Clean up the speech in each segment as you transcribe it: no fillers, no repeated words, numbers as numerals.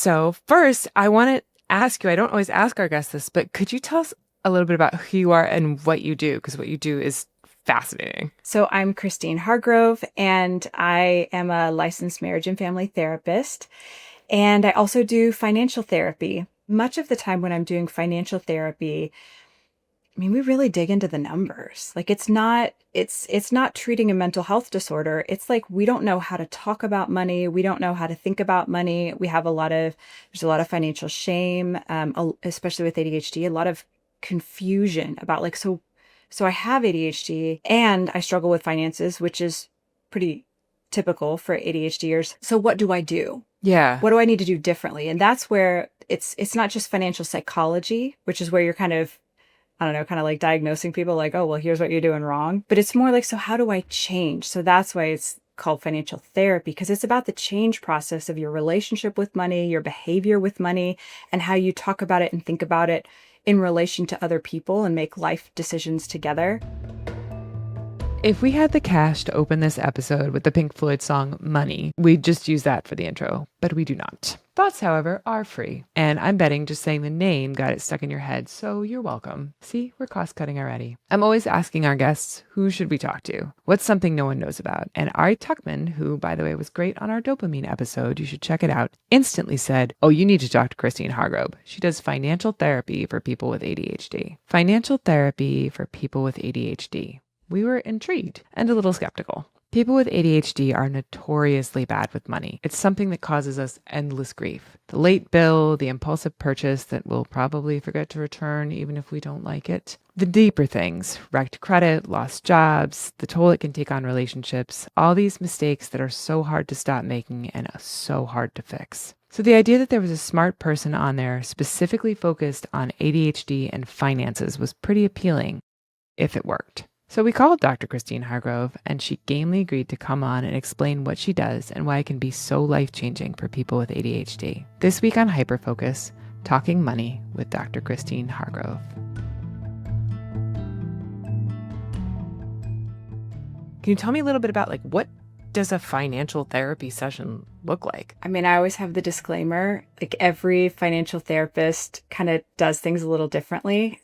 So first, I want to ask you, I don't always ask our guests this, but could you tell us a little bit about who you are and what you do? Because what you do is fascinating. So I'm Christine Hargrove, and I am a licensed marriage and family therapist. And I also do financial therapy. Much of the time when I'm doing financial therapy, we really dig into the numbers. Like it's not treating a mental health disorder. It's like we don't know how to talk about money. We don't know how to think about money. There's a lot of financial shame, especially with ADHD, a lot of confusion about so I have ADHD and I struggle with finances, which is pretty typical for ADHDers. So what do I do? Yeah. What do I need to do differently? And that's where it's not just financial psychology, which is where you're kind of, I don't know, kind of like diagnosing people like, oh, well, here's what you're doing wrong. But it's more like, so how do I change? So that's why it's called financial therapy, because it's about the change process of your relationship with money, your behavior with money, and how you talk about it and think about it in relation to other people and make life decisions together. If we had the cash to open this episode with the Pink Floyd song Money, we'd just use that for the intro, but we do not. Thoughts, however, are free. And I'm betting just saying the name got it stuck in your head, so you're welcome. See, we're cost cutting already. I'm always asking our guests, who should we talk to? What's something no one knows about? And Ari Tuckman, who, by the way, was great on our dopamine episode, you should check it out, instantly said, oh, you need to talk to Christine Hargrove. She does financial therapy for people with ADHD. Financial therapy for people with ADHD. We were intrigued and a little skeptical. People with ADHD are notoriously bad with money. It's something that causes us endless grief. The late bill, the impulsive purchase that we'll probably forget to return even if we don't like it. The deeper things, wrecked credit, lost jobs, the toll it can take on relationships, all these mistakes that are so hard to stop making and so hard to fix. So the idea that there was a smart person on there specifically focused on ADHD and finances was pretty appealing, if it worked. So we called Dr. Christine Hargrove, and she gamely agreed to come on and explain what she does and why it can be so life-changing for people with ADHD. This week on Hyperfocus, Talking Money with Dr. Christine Hargrove. Can you tell me a little bit about what does a financial therapy session look like? I always have the disclaimer, like every financial therapist kind of does things a little differently.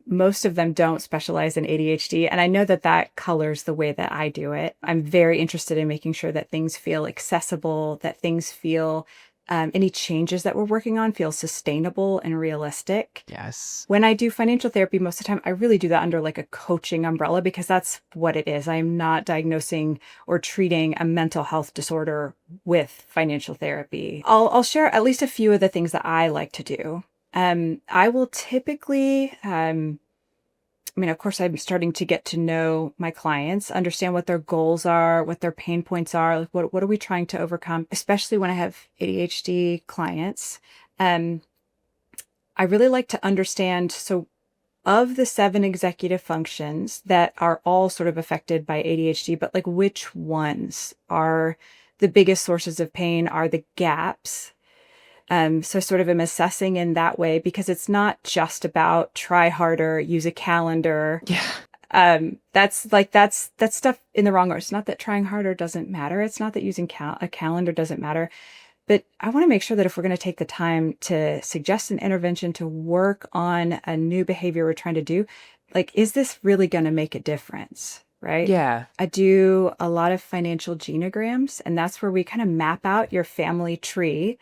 Most of them don't specialize in ADHD. And I know that that colors the way that I do it. I'm very interested in making sure that things feel accessible, that things feel any changes that we're working on feel sustainable and realistic. Yes. When I do financial therapy, most of the time, I really do that under like a coaching umbrella because that's what it is. I'm not diagnosing or treating a mental health disorder with financial therapy. I'll share at least a few of the things that I like to do. I will typically, of course, I'm starting to get to know my clients, understand what their goals are, what their pain points are, like what are we trying to overcome, especially when I have ADHD clients. I really like to understand, so of the 7 executive functions that are all sort of affected by ADHD, but like which ones are the biggest sources of pain, are the gaps. So I sort of am assessing in that way because it's not just about try harder, use a calendar. Yeah. That's stuff in the wrong order. It's not that trying harder doesn't matter. It's not that using a calendar doesn't matter. But I want to make sure that if we're going to take the time to suggest an intervention, to work on a new behavior we're trying to do, like, is this really going to make a difference? Right? Yeah. I do a lot of financial genograms, and that's where we kind of map out your family tree.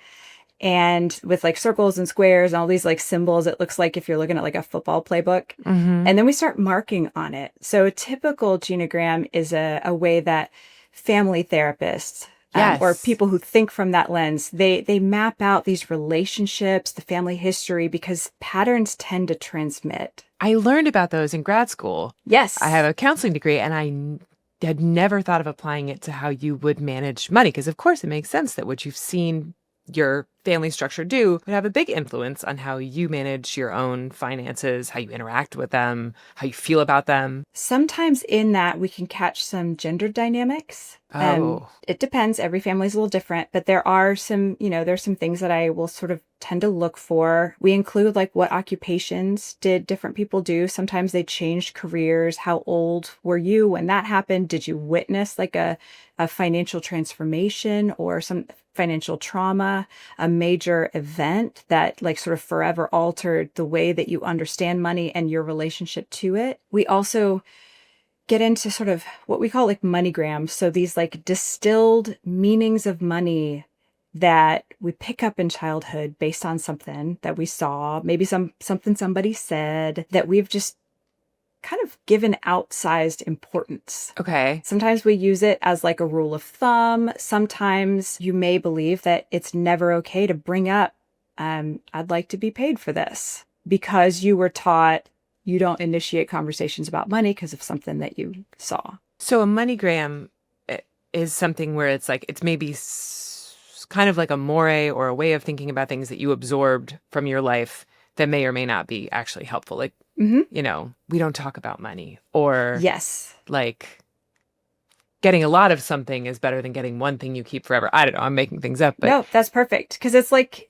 And with like circles and squares and all these like symbols, it looks like if you're looking at like a football playbook. Mm-hmm. And then we start marking on it. So a typical genogram is a way that family therapists Yes. or people who think from that lens, they map out these relationships, the family history, because patterns tend to transmit. I learned about those in grad school. Yes. I have a counseling degree, and I had never thought of applying it to how you would manage money, because of course it makes sense that what you've seen your family structure do would have a big influence on how you manage your own finances, how you interact with them, how you feel about them. Sometimes in that we can catch some gender dynamics. Oh. It depends. Every family is a little different, but there are some, there's some things that I will sort of tend to look for. We include like what occupations did different people do. Sometimes they changed careers. How old were you when that happened? Did you witness like a financial transformation or financial trauma, a major event that like sort of forever altered the way that you understand money and your relationship to it. We also get into sort of what we call like moneygrams. So these like distilled meanings of money that we pick up in childhood based on something that we saw, maybe something somebody said that we've just kind of given outsized importance. Okay. Sometimes we use it as like a rule of thumb. Sometimes you may believe that it's never okay to bring up, I'd like to be paid for this, because you were taught you don't initiate conversations about money because of something that you saw. So a moneygram is something where it's like, it's maybe kind of like a moray or a way of thinking about things that you absorbed from your life that may or may not be actually helpful. Like, you know, we don't talk about money, or yes, like getting a lot of something is better than getting one thing you keep forever. I don't know. I'm making things up, but no, that's perfect. Because it's like,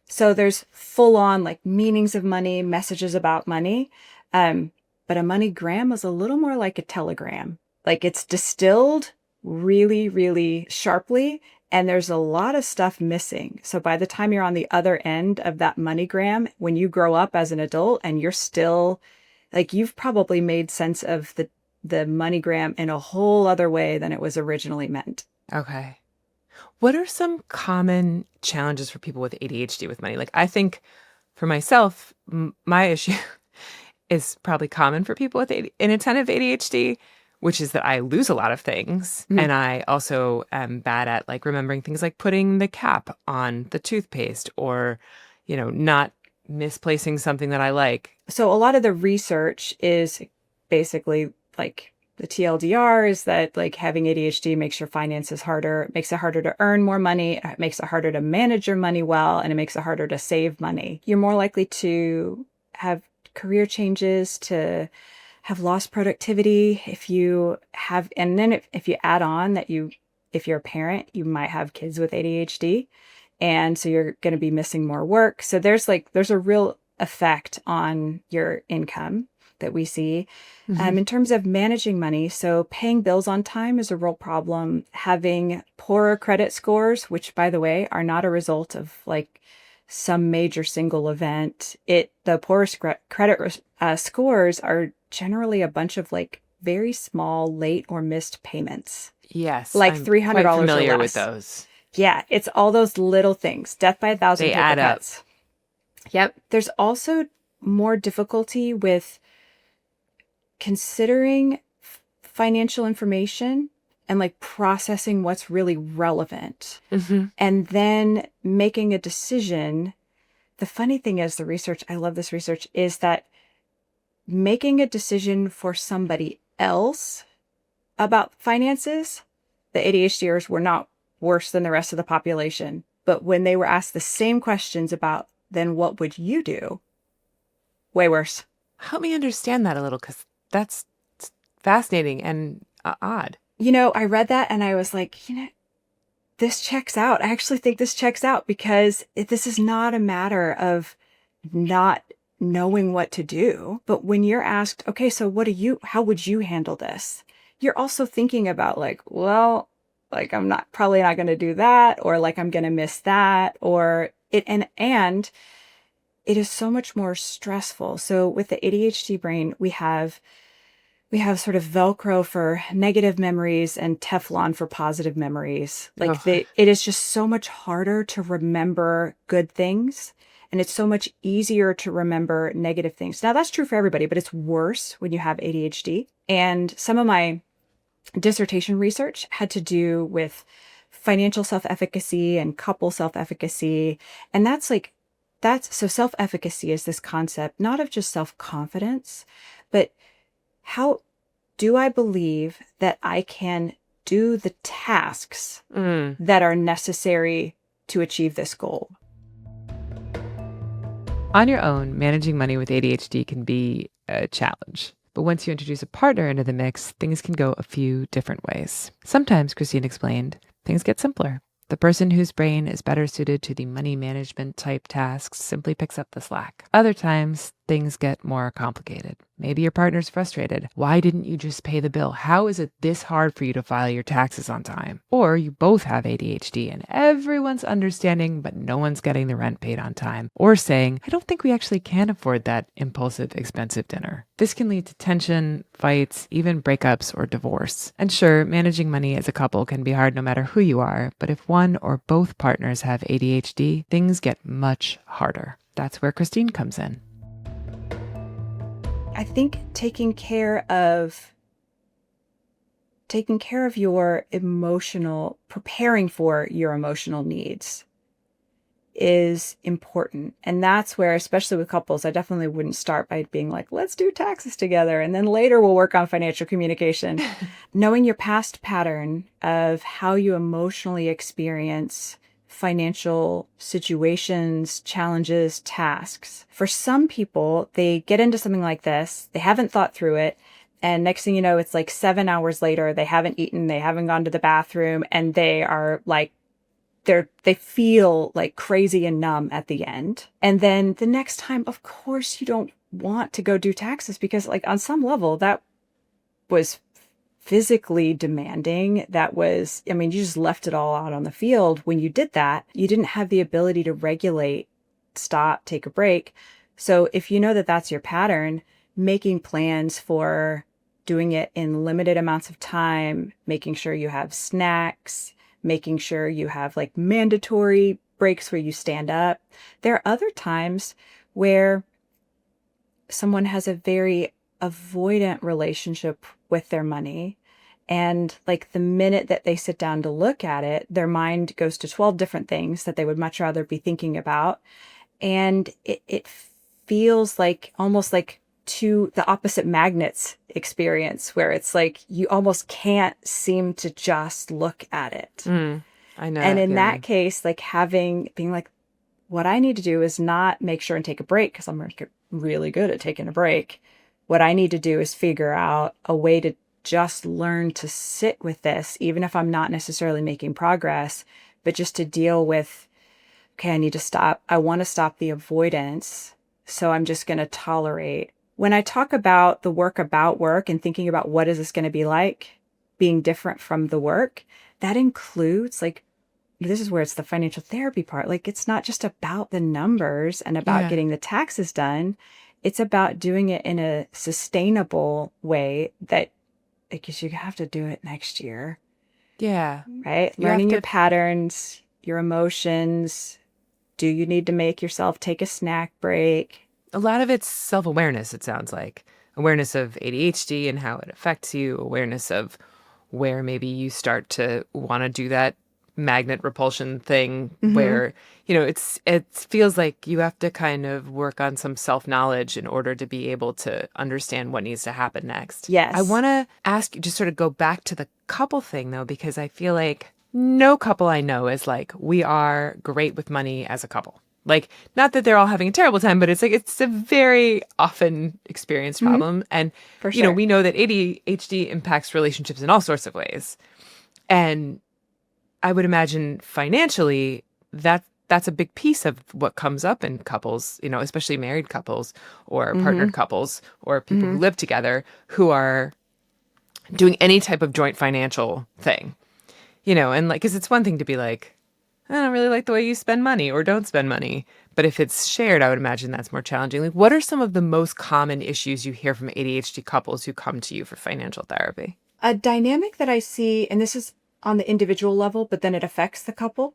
so there's full on like meanings of money, messages about money. But a moneygram is a little more like a telegram. Like it's distilled really, really sharply, and there's a lot of stuff missing. So by the time you're on the other end of that moneygram, when you grow up as an adult and you're still like, you've probably made sense of the moneygram in a whole other way than it was originally meant. Okay. What are some common challenges for people with ADHD with money? Like, I think for myself, my issue is probably common for people with inattentive ADHD, which is that I lose a lot of things. And I also am bad at like remembering things like putting the cap on the toothpaste, or, you know, not misplacing something that I like. So a lot of the research is basically like the TLDR is that like having ADHD makes your finances harder. It makes it harder to earn more money. It makes it harder to manage your money well, and it makes it harder to save money. You're more likely to have career changes, to have lost productivity if you have, and then if you add on that if you're a parent, you might have kids with ADHD. And so you're going to be missing more work. So there's a real effect on your income that we see. In terms of managing money, so paying bills on time is a real problem. Having poorer credit scores, which by the way, are not a result of like some major single event. The poorest credit scores are generally a bunch of like very small late or missed payments. Yes. Like I'm $300 quite familiar or with less. those. Yeah, it's all those little things. Death by 1,000 They paper add up. cuts. Yep. There's also more difficulty with considering financial information and like processing what's really relevant, and then making a decision. The funny thing is, I love this research, is that making a decision for somebody else about finances, the ADHDers were not worse than the rest of the population. But when they were asked the same questions about, then what would you do? Way worse. Help me understand that a little, because that's fascinating and odd. You know, I read that and I was like, you know, this checks out. I actually think this checks out, because this is not a matter of not knowing what to do. But when you're asked, okay, so how would you handle this? You're also thinking about like, well, like I'm probably not going to do that, or like I'm going to miss that, or it, and it is so much more stressful. So with the ADHD brain, we have sort of Velcro for negative memories and Teflon for positive memories. Like it is just so much harder to remember good things, and it's so much easier to remember negative things. Now that's true for everybody, but it's worse when you have ADHD. And some of my dissertation research had to do with financial self-efficacy and couple self-efficacy. And so self-efficacy is this concept, not of just self-confidence, but how do I believe that I can do the tasks that are necessary to achieve this goal? On your own, managing money with ADHD can be a challenge. But once you introduce a partner into the mix, things can go a few different ways. Sometimes, Christine explained, things get simpler. The person whose brain is better suited to the money management type tasks simply picks up the slack. Other times, things get more complicated. Maybe your partner's frustrated. Why didn't you just pay the bill? How is it this hard for you to file your taxes on time? Or you both have ADHD and everyone's understanding, but no one's getting the rent paid on time. Or saying, I don't think we actually can afford that impulsive, expensive dinner. This can lead to tension, fights, even breakups or divorce. And sure, managing money as a couple can be hard no matter who you are, but if one or both partners have ADHD, things get much harder. That's where Christine comes in. I think taking care of your preparing for your emotional needs is important. And that's where, especially with couples, I definitely wouldn't start by being like, let's do taxes together. And then later we'll work on financial communication. Knowing your past pattern of how you emotionally experience financial situations, challenges, tasks. For some people, they get into something like this, they haven't thought through it, and next thing you know, it's like 7 hours later, they haven't eaten, they haven't gone to the bathroom, and they are like, they feel like crazy and numb at the end. And then the next time, of course, you don't want to go do taxes because like on some level that was physically demanding. That was, I mean, you just left it all out on the field. When you did that, you didn't have the ability to regulate, stop, take a break. So if you know that that's your pattern, making plans for doing it in limited amounts of time, making sure you have snacks, making sure you have like mandatory breaks where you stand up. There are other times where someone has a very avoidant relationship with their money. And like the minute that they sit down to look at it, their mind goes to 12 different things that they would much rather be thinking about. And it feels like almost like the opposite magnets experience, where it's like you almost can't seem to just look at it. I know. And in that case, like being like, what I need to do is not make sure and take a break because I'm really good at taking a break. What I need to do is figure out a way to just learn to sit with this, even if I'm not necessarily making progress, but just to deal with, okay, I need to stop. I want to stop the avoidance. So I'm just going to tolerate. When I talk about the work about work and thinking about what is this going to be like being different from the work, that includes like, this is where it's the financial therapy part. Like, it's not just about the numbers and about getting the taxes done. It's about doing it in a sustainable way that, because you have to do it next year. Yeah. Right? Learning your patterns, your emotions. Do you need to make yourself take a snack break? A lot of it's self-awareness, it sounds like. Awareness of ADHD and how it affects you. Awareness of where maybe you start to want to do that magnet repulsion thing where, you know, it feels like you have to kind of work on some self-knowledge in order to be able to understand what needs to happen next. Yes. I want to ask you, just sort of go back to the couple thing though, because I feel like no couple I know is like, we are great with money as a couple. Like, not that they're all having a terrible time, but it's like, it's a very often experienced problem. And, you know, we know that ADHD impacts relationships in all sorts of ways. And I would imagine financially that's a big piece of what comes up in couples, you know, especially married couples or partnered couples or people who live together who are doing any type of joint financial thing, you know, and like, because it's one thing to be like, I don't really like the way you spend money or don't spend money. But if it's shared, I would imagine that's more challenging. Like, what are some of the most common issues you hear from ADHD couples who come to you for financial therapy? A dynamic that I see, and this is on the individual level, but then it affects the couple.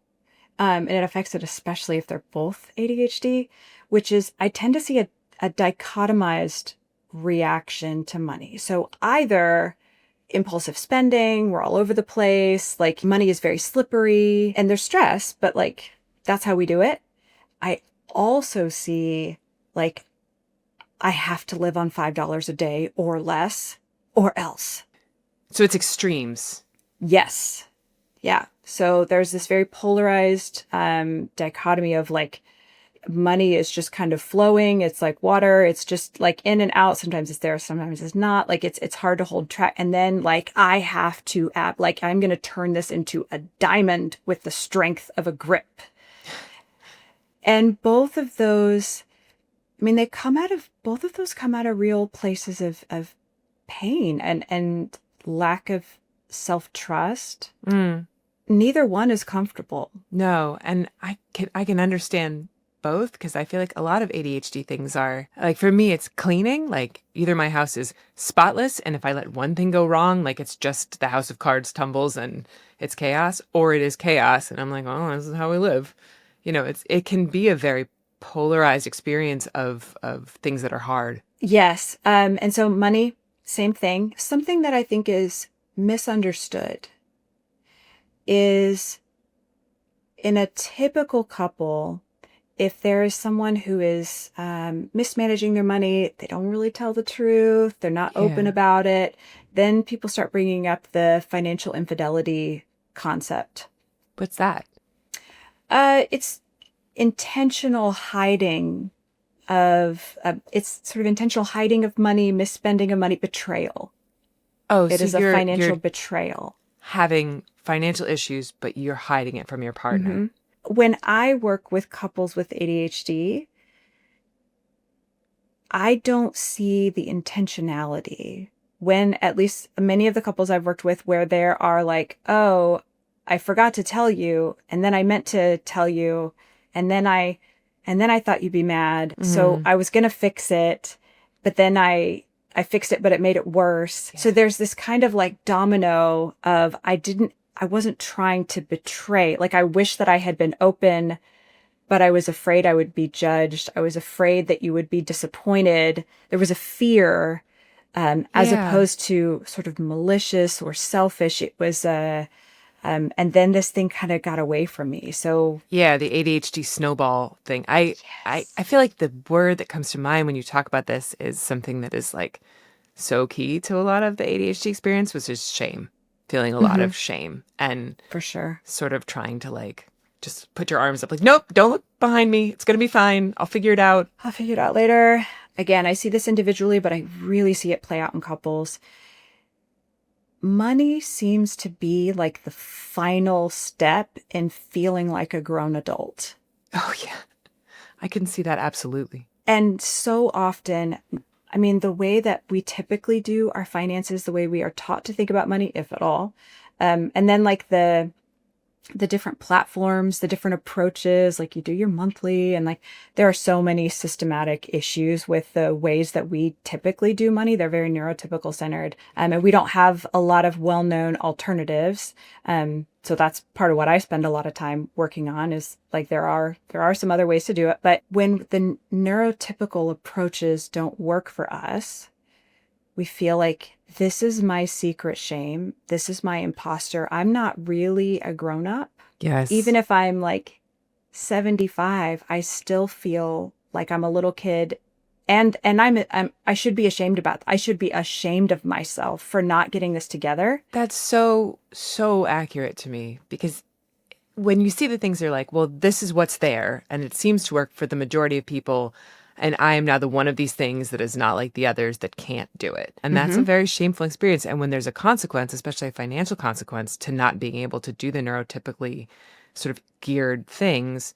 And it affects it especially if they're both ADHD, which is I tend to see a dichotomized reaction to money. So either impulsive spending, we're all over the place, like money is very slippery and there's stress, but like that's how we do it. I also see like I have to live on $5 a day or less or else. So it's extremes. Yes. Yeah. So there's this very polarized dichotomy of like money is just kind of flowing. It's like water. It's just like in and out. Sometimes it's there, sometimes it's not. Like it's hard to hold track. And then like I have to act like I'm going to turn this into a diamond with the strength of a grip. And both of those I mean, both of those come out of real places of pain and lack of self-trust. Neither one is comfortable. No, and I can understand both, because I feel like a lot of ADHD things are like, for me, it's cleaning. Like, either my house is spotless, and if I let one thing go wrong, like it's just the house of cards tumbles and it's chaos, or it is chaos and I'm like, oh, this is how we live. It can be a very polarized experience of things that are hard. Yes. And so money, same thing. Something that I think is misunderstood is, in a typical couple, if there is someone who is mismanaging their money, they don't really tell the truth, they're not open about it, then people start bringing up the financial infidelity concept. What's that? It's intentional hiding it's sort of intentional hiding of money, misspending of money, betrayal. Oh, it so is a financial betrayal. Having financial issues, but you're hiding it from your partner. Mm-hmm. When I work with couples with ADHD, I don't see the intentionality. When, at least many of the couples I've worked with, where there are like, oh, I forgot to tell you, and then I meant to tell you, and then I thought you'd be mad, so I was gonna fix it, but then I fixed it, but it made it worse. Yeah. So there's this kind of like domino of, I wasn't trying to betray. Like, I wish that I had been open, but I was afraid I would be judged. I was afraid that you would be disappointed. There was a fear, as opposed to sort of malicious or selfish. It was and then this thing kind of got away from me. So yeah, the ADHD snowball thing. I feel like the word that comes to mind when you talk about this is something that is like so key to a lot of the ADHD experience, which is shame. Feeling a lot of shame, and for sure, sort of trying to like just put your arms up, like, nope, don't look behind me. It's gonna be fine. I'll figure it out. I'll figure it out later. Again, I see this individually, but I really see it play out in couples. Money seems to be like the final step in feeling like a grown adult. Oh, yeah. I can see that, absolutely. And so often, I mean, the way that we typically do our finances, the way we are taught to think about money, if at all, and then like the different platforms, the different approaches, like you do your monthly, and like there are so many systematic issues with the ways that we typically do money. They're very neurotypical centered, and we don't have a lot of well-known alternatives. So that's part of what I spend a lot of time working on, is like there are some other ways to do it. But when the neurotypical approaches don't work for us, we feel like, this is my secret shame. This is my imposter. I'm not really a grown-up. Yes. Even if I'm like 75, I still feel like I'm a little kid. And I should be ashamed about I should be ashamed of myself for not getting this together. That's so accurate to me, because when you see the things, they're like, well, this is what's there, and it seems to work for the majority of people, and I am now the one of these things that is not like the others that can't do it. And that's a very shameful experience. And when there's a consequence, especially a financial consequence, to not being able to do the neurotypically sort of geared things,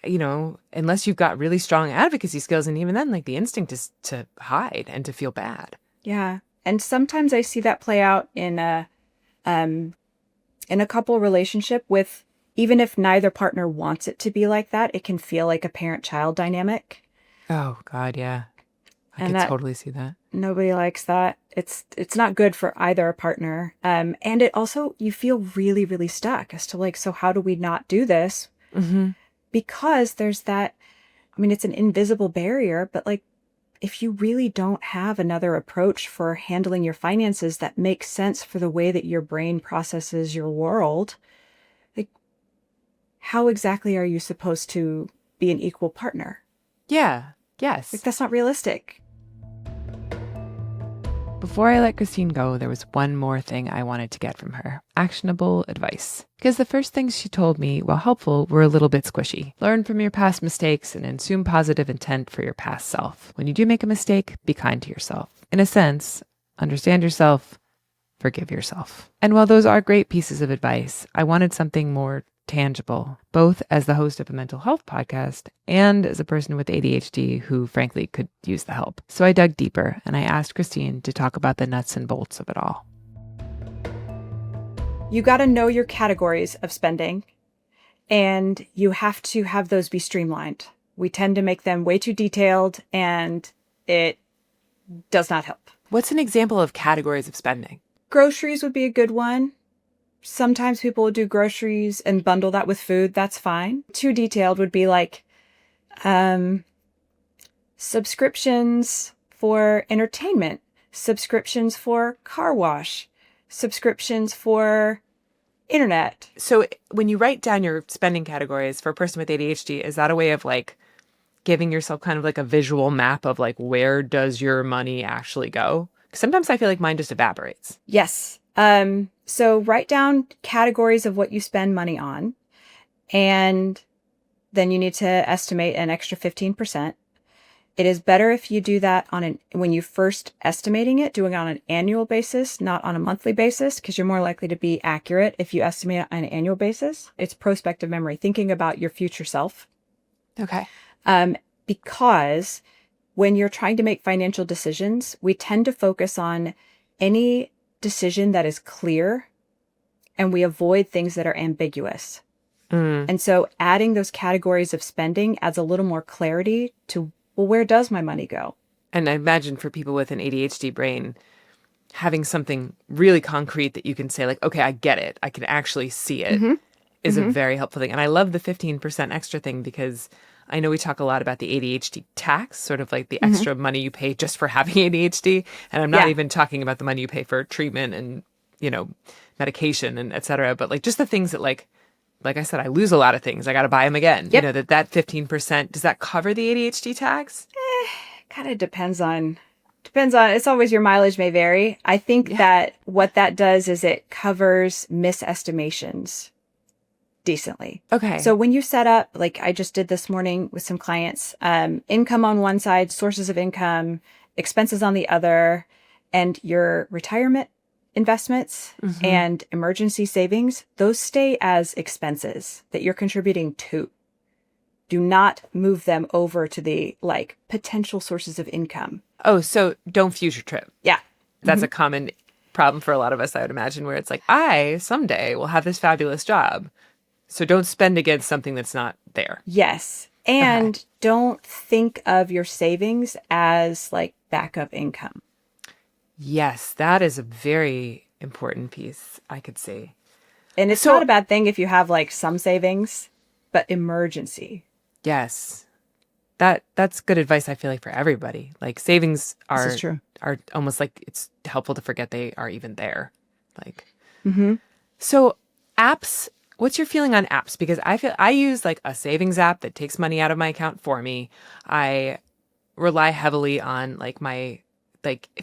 unless you've got really strong advocacy skills, and even then, like, the instinct is to hide and to feel bad. Yeah. And sometimes I see that play out in a couple relationship with, even if neither partner wants it to be like that, it can feel like a parent-child dynamic. Oh, God, yeah. I can totally see that. Nobody likes that. It's not good for either partner. And it also, you feel really, really stuck as to like, so how do we not do this? Mm-hmm. Because there's that, I mean, it's an invisible barrier, but like, if you really don't have another approach for handling your finances that makes sense for the way that your brain processes your world, like, how exactly are you supposed to be an equal partner? Yeah. Yes. Like, that's not realistic. Before I let Christine go, there was one more thing I wanted to get from her. Actionable advice. Because the first things she told me, while helpful, were a little bit squishy. Learn from your past mistakes and assume positive intent for your past self. When you do make a mistake, be kind to yourself. In a sense, understand yourself, forgive yourself. And while those are great pieces of advice, I wanted something more tangible, both as the host of a mental health podcast and as a person with ADHD who frankly could use the help. So I dug deeper and I asked Christine to talk about the nuts and bolts of it all. You got to know your categories of spending, and you have to have those be streamlined. We tend to make them way too detailed, and it does not help. What's an example of categories of spending? Groceries would be a good one. Sometimes people will do groceries and bundle that with food. That's fine. Too detailed would be like subscriptions for entertainment, subscriptions for car wash, subscriptions for internet. So when you write down your spending categories for a person with ADHD, is that a way of like giving yourself kind of like a visual map of like, where does your money actually go? 'Cause sometimes I feel like mine just evaporates. Yes. So write down categories of what you spend money on, and then you need to estimate an extra 15%. It is better if you do that when you first estimating it, doing it on an annual basis, not on a monthly basis, because you're more likely to be accurate if you estimate it on an annual basis. It's prospective memory, thinking about your future self. Okay. Because when you're trying to make financial decisions, we tend to focus on any decision that is clear, and we avoid things that are ambiguous. And so adding those categories of spending adds a little more clarity to, well, where does my money go? And I imagine for people with an ADHD brain, having something really concrete that you can say like, okay, I get it, I can actually see it, is a very helpful thing. And I love the 15% extra thing, because I know we talk a lot about the ADHD tax, sort of like the extra money you pay just for having ADHD. And I'm not even talking about the money you pay for treatment and, medication and et cetera. But like just the things that like I said, I lose a lot of things. I got to buy them again. Yep. That 15%, does that cover the ADHD tax? Kind of depends on, it's always your mileage may vary. I think that what that does is it covers misestimations decently. Okay. So when you set up, like I just did this morning with some clients, income on one side, sources of income, expenses on the other, and your retirement investments and emergency savings, those stay as expenses that you're contributing to. Do not move them over to the like potential sources of income. Oh, so don't future trip. Yeah. That's a common problem for a lot of us, I would imagine, where it's like, I someday will have this fabulous job. So don't spend against something that's not there. Yes. And don't think of your savings as like backup income. Yes, that is a very important piece, I could see. And it's not a bad thing if you have like some savings, but emergency. Yes. That's good advice, I feel like, for everybody. Like savings This is true. are almost like it's helpful to forget they are even there. Like So apps, what's your feeling on apps? Because I feel I use like a savings app that takes money out of my account for me. I rely heavily on like my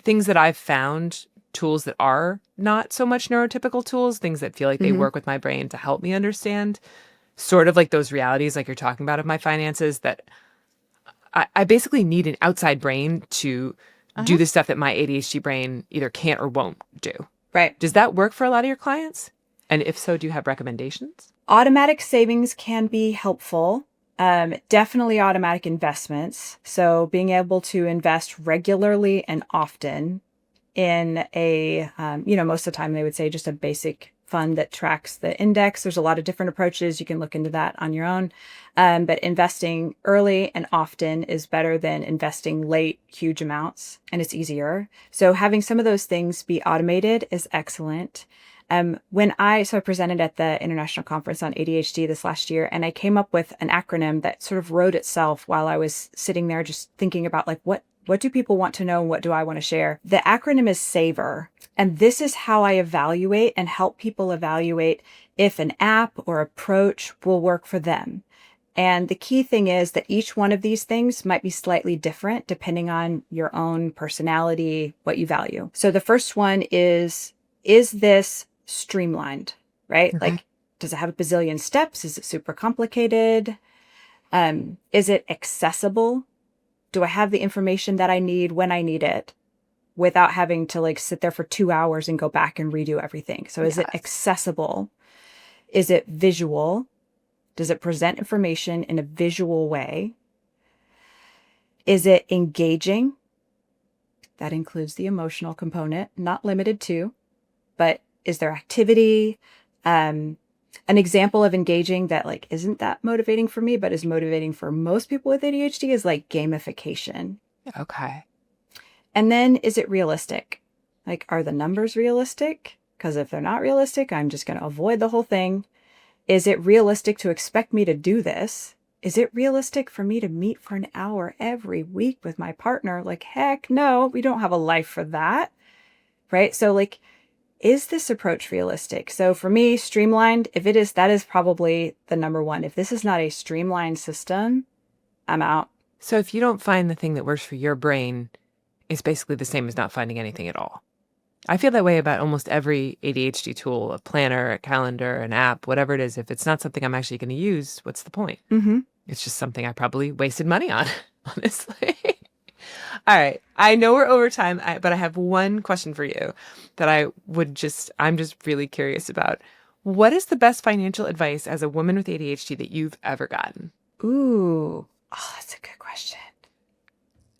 things that I've found, tools that are not so much neurotypical tools, things that feel like they work with my brain to help me understand sort of like those realities like you're talking about of my finances, that I basically need an outside brain to do the stuff that my ADHD brain either can't or won't do. Right. Does that work for a lot of your clients? And if so, do you have recommendations? Automatic savings can be helpful. Definitely automatic investments. So being able to invest regularly and often in a, most of the time they would say just a basic fund that tracks the index. There's a lot of different approaches. You can look into that on your own. But investing early and often is better than investing late, huge amounts, and it's easier. So having some of those things be automated is excellent. I presented at the International Conference on ADHD this last year, and I came up with an acronym that sort of wrote itself while I was sitting there just thinking about like, what do people want to know? What do I want to share? The acronym is SAVOR. And this is how I evaluate and help people evaluate if an app or approach will work for them. And the key thing is that each one of these things might be slightly different depending on your own personality, what you value. So the first one is this streamlined, right? Okay. Like, does it have a bazillion steps? Is it super complicated? Is it accessible? Do I have the information that I need when I need it without having to like sit there for 2 hours and go back and redo everything? So is it accessible? Is it visual? Does it present information in a visual way? Is it engaging? That includes the emotional component, not limited to, but is there activity? An example of engaging that like isn't that motivating for me, but is motivating for most people with ADHD is like gamification. Okay. And then is it realistic? Like, are the numbers realistic? Because if they're not realistic, I'm just going to avoid the whole thing. Is it realistic to expect me to do this? Is it realistic for me to meet for an hour every week with my partner? Like, heck no, we don't have a life for that, right? So like, is this approach realistic? So for me, streamlined, if it is, that is probably the number one. If this is not a streamlined system, I'm out. So if you don't find the thing that works for your brain, it's basically the same as not finding anything at all. I feel that way about almost every ADHD tool, a planner, a calendar, an app, whatever it is. If it's not something I'm actually going to use, what's the point? Mm-hmm. It's just something I probably wasted money on, honestly. All right. I know we're over time, but I have one question for you that I'm just really curious about. What is the best financial advice as a woman with ADHD that you've ever gotten? Ooh, that's a good question.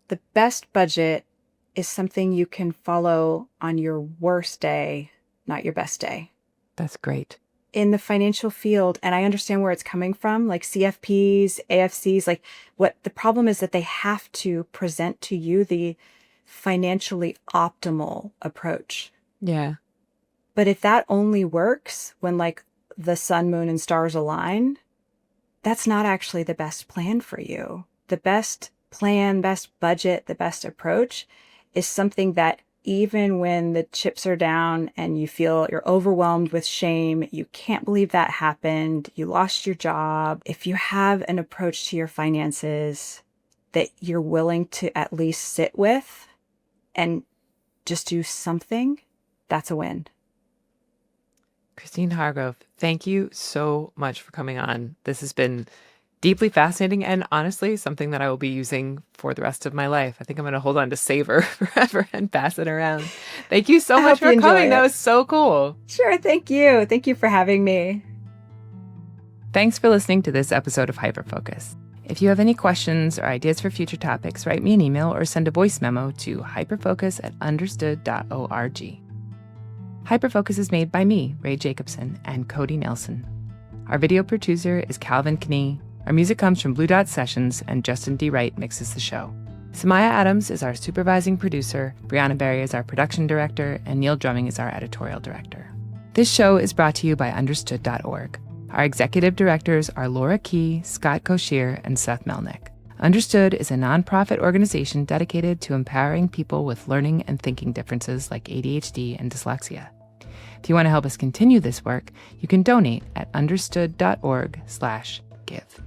The best budget is something you can follow on your worst day, not your best day. That's great. In the financial field, and I understand where it's coming from, like CFPs, AFCs, like what the problem is that they have to present to you the financially optimal approach. Yeah. But if that only works when like the sun, moon, and stars align, that's not actually the best plan for you. The best plan, best budget, the best approach is something that even when the chips are down and you feel you're overwhelmed with shame, you can't believe that happened, you lost your job, if you have an approach to your finances that you're willing to at least sit with and just do something, that's a win. Christine Hargrove, thank you so much for coming on. This has been deeply fascinating and honestly something that I will be using for the rest of my life. I think I'm going to hold on to Savor forever and pass it around. Thank you so much for coming. That was so cool. Sure. Thank you. Thank you for having me. Thanks for listening to this episode of Hyperfocus. If you have any questions or ideas for future topics, write me an email or send a voice memo to hyperfocus@understood.org. Hyperfocus is made by me, Ray Jacobson, and Cody Nelson. Our video producer is Calvin Knee. Our music comes from Blue Dot Sessions, and Justin D. Wright mixes the show. Samaya Adams is our supervising producer, Brianna Berry is our production director, and Neil Drumming is our editorial director. This show is brought to you by understood.org. Our executive directors are Laura Key, Scott Koshier, and Seth Melnick. Understood is a nonprofit organization dedicated to empowering people with learning and thinking differences like ADHD and dyslexia. If you want to help us continue this work, you can donate at understood.org/give.